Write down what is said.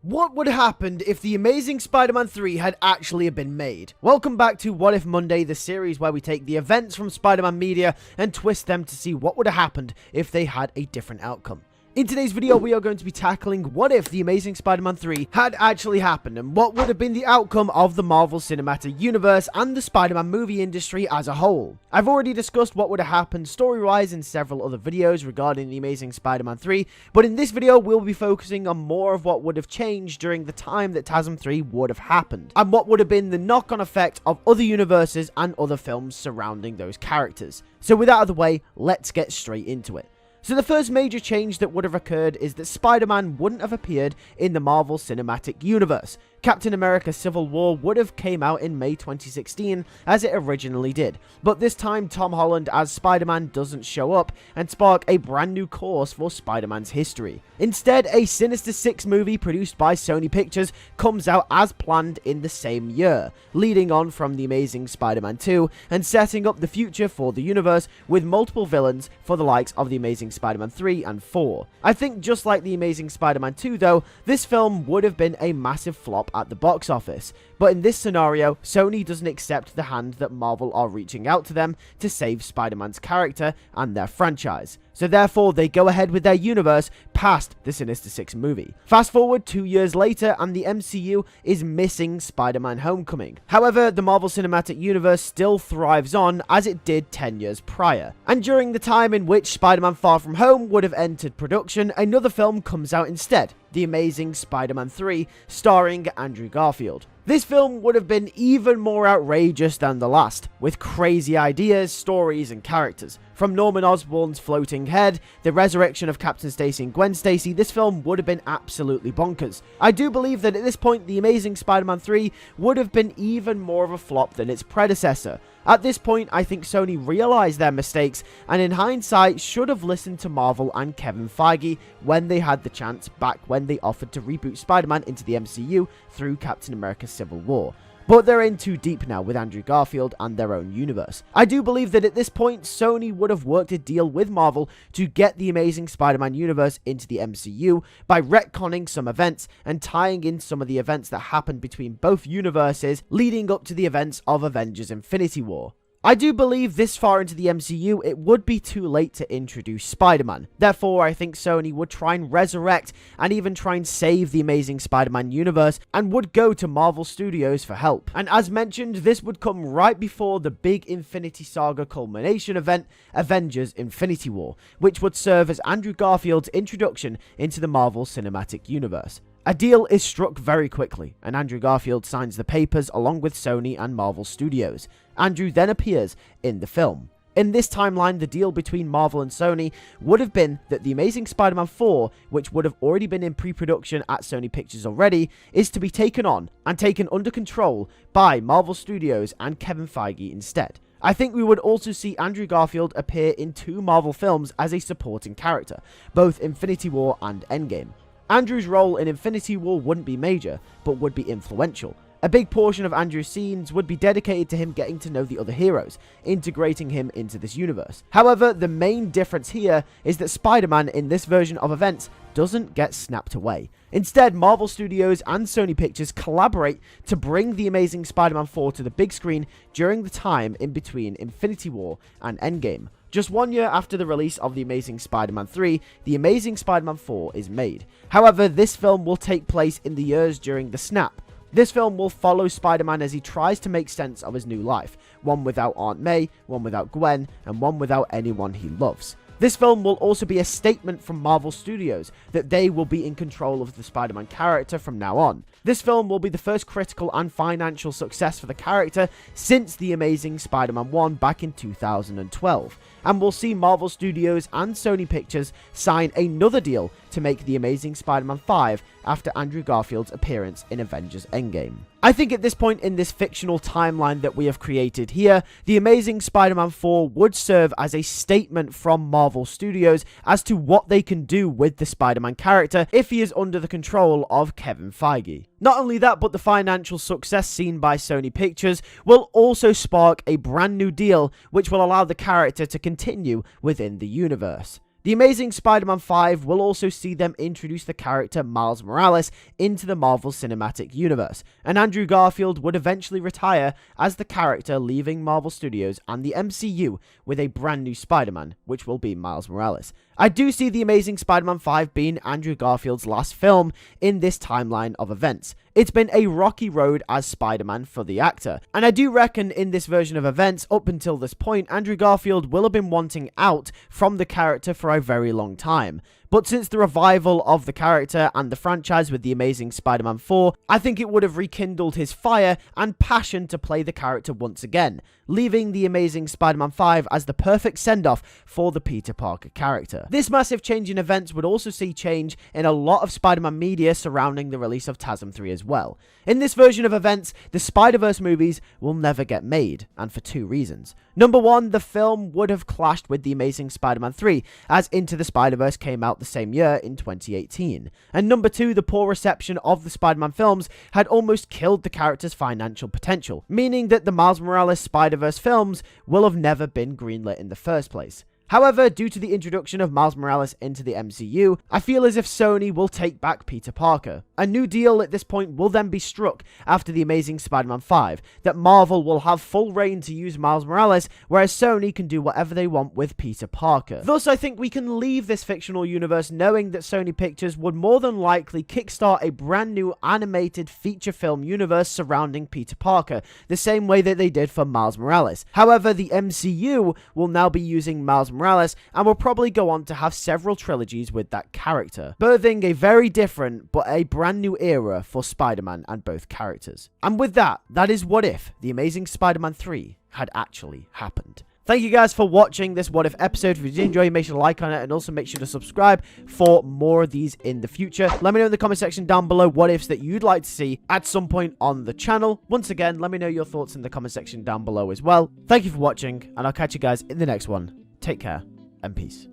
What would have happened if The Amazing Spider-Man 3 had actually been made? Welcome back to What If Monday, the series where we take the events from Spider-Man media and twist them to see what would have happened if they had a different outcome. In today's video, we are going to be tackling what if The Amazing Spider-Man 3 had actually happened and what would have been the outcome of the Marvel Cinematic Universe and the Spider-Man movie industry as a whole. I've already discussed what would have happened story-wise in several other videos regarding The Amazing Spider-Man 3, but in this video, we'll be focusing on more of what would have changed during the time that TASM 3 would have happened, and what would have been the knock-on effect of other universes and other films surrounding those characters. So with that out of the way, let's get straight into it. So the first major change that would have occurred is that Spider-Man wouldn't have appeared in the Marvel Cinematic Universe. Captain America Civil War would have came out in May 2016 as it originally did, but this time Tom Holland as Spider-Man doesn't show up and spark a brand new course for Spider-Man's history. Instead, a Sinister Six movie produced by Sony Pictures comes out as planned in the same year, leading on from The Amazing Spider-Man 2 and setting up the future for the universe with multiple villains for the likes of The Amazing Spider-Man 3 and 4. I think just like The Amazing Spider-Man 2 though, this film would have been a massive flop at the box office, but in this scenario, Sony doesn't accept the hand that Marvel are reaching out to them to save Spider-Man's character and their franchise. So therefore, they go ahead with their universe past the Sinister Six movie. Fast forward 2 years later, and the MCU is missing Spider-Man Homecoming. However, the Marvel Cinematic Universe still thrives on as it did 10 years prior. And during the time in which Spider-Man Far From Home would have entered production, another film comes out instead, The Amazing Spider-Man 3, starring Andrew Garfield. This film would have been even more outrageous than the last, with crazy ideas, stories, and characters. From Norman Osborn's floating head, the resurrection of Captain Stacy and Gwen Stacy, this film would have been absolutely bonkers. I do believe that at this point, The Amazing Spider-Man 3 would have been even more of a flop than its predecessor. At this point, I think Sony realized their mistakes, and in hindsight, should have listened to Marvel and Kevin Feige when they had the chance back when they offered to reboot Spider-Man into the MCU through Captain America Civil War. But they're in too deep now with Andrew Garfield and their own universe. I do believe that at this point, Sony would have worked a deal with Marvel to get the Amazing Spider-Man universe into the MCU by retconning some events and tying in some of the events that happened between both universes leading up to the events of Avengers Infinity War. I do believe this far into the MCU, it would be too late to introduce Spider-Man. Therefore, I think Sony would try and resurrect and even try and save the Amazing Spider-Man universe and would go to Marvel Studios for help. And as mentioned, this would come right before the big Infinity Saga culmination event, Avengers Infinity War, which would serve as Andrew Garfield's introduction into the Marvel Cinematic Universe. A deal is struck very quickly, and Andrew Garfield signs the papers along with Sony and Marvel Studios. Andrew then appears in the film. In this timeline, the deal between Marvel and Sony would have been that The Amazing Spider-Man 4, which would have already been in pre-production at Sony Pictures already, is to be taken on and taken under control by Marvel Studios and Kevin Feige instead. I think we would also see Andrew Garfield appear in 2 Marvel films as a supporting character, both Infinity War and Endgame. Andrew's role in Infinity War wouldn't be major, but would be influential. A big portion of Andrew's scenes would be dedicated to him getting to know the other heroes, integrating him into this universe. However, the main difference here is that Spider-Man in this version of events doesn't get snapped away. Instead, Marvel Studios and Sony Pictures collaborate to bring The Amazing Spider-Man 4 to the big screen during the time in between Infinity War and Endgame. Just 1 year after the release of The Amazing Spider-Man 3, The Amazing Spider-Man 4 is made. However, this film will take place in the years during the snap. This film will follow Spider-Man as he tries to make sense of his new life, one without Aunt May, one without Gwen, and one without anyone he loves. This film will also be a statement from Marvel Studios that they will be in control of the Spider-Man character from now on. This film will be the first critical and financial success for the character since The Amazing Spider-Man 1 back in 2012, and we'll see Marvel Studios and Sony Pictures sign another deal to make The Amazing Spider-Man 5 after Andrew Garfield's appearance in Avengers Endgame. I think at this point in this fictional timeline that we have created here, The Amazing Spider-Man 4 would serve as a statement from Marvel Studios as to what they can do with the Spider-Man character if he is under the control of Kevin Feige. Not only that, but the financial success seen by Sony Pictures will also spark a brand new deal which will allow the character to continue within the universe. The Amazing Spider-Man 5 will also see them introduce the character Miles Morales into the Marvel Cinematic Universe, and Andrew Garfield would eventually retire as the character, leaving Marvel Studios and the MCU with a brand new Spider-Man, which will be Miles Morales. I do see The Amazing Spider-Man 5 being Andrew Garfield's last film in this timeline of events. It's been a rocky road as Spider-Man for the actor, and I do reckon in this version of events, up until this point, Andrew Garfield will have been wanting out from the character for a very long time. But since the revival of the character and the franchise with The Amazing Spider-Man 4, I think it would have rekindled his fire and passion to play the character once again, leaving The Amazing Spider-Man 5 as the perfect send-off for the Peter Parker character. This massive change in events would also see change in a lot of Spider-Man media surrounding the release of TASM 3 as well. In this version of events, the Spider-Verse movies will never get made, and for two reasons. Number one, the film would have clashed with The Amazing Spider-Man 3, as Into the Spider-Verse came out the same year in 2018. And number two, the poor reception of the Spider-Man films had almost killed the character's financial potential, meaning that the Miles Morales Spider-Verse films will have never been greenlit in the first place. However, due to the introduction of Miles Morales into the MCU, I feel as if Sony will take back Peter Parker. A new deal at this point will then be struck after The Amazing Spider-Man 5, that Marvel will have full reign to use Miles Morales, whereas Sony can do whatever they want with Peter Parker. Thus, I think we can leave this fictional universe knowing that Sony Pictures would more than likely kickstart a brand new animated feature film universe surrounding Peter Parker, the same way that they did for Miles Morales. However, the MCU will now be using Miles Morales and will probably go on to have several trilogies with that character, birthing a very different but a brand new era for Spider-Man and both characters. And with that, that is what if The Amazing Spider-Man 3 had actually happened. Thank you guys for watching this What If episode. If you did enjoy, make sure to like on it and also make sure to subscribe for more of these in the future. Let me know in the comment section down below what ifs that you'd like to see at some point on the channel. Once again, let me know your thoughts in the comment section down below as well. Thank you for watching, and I'll catch you guys in the next one. Take care and peace.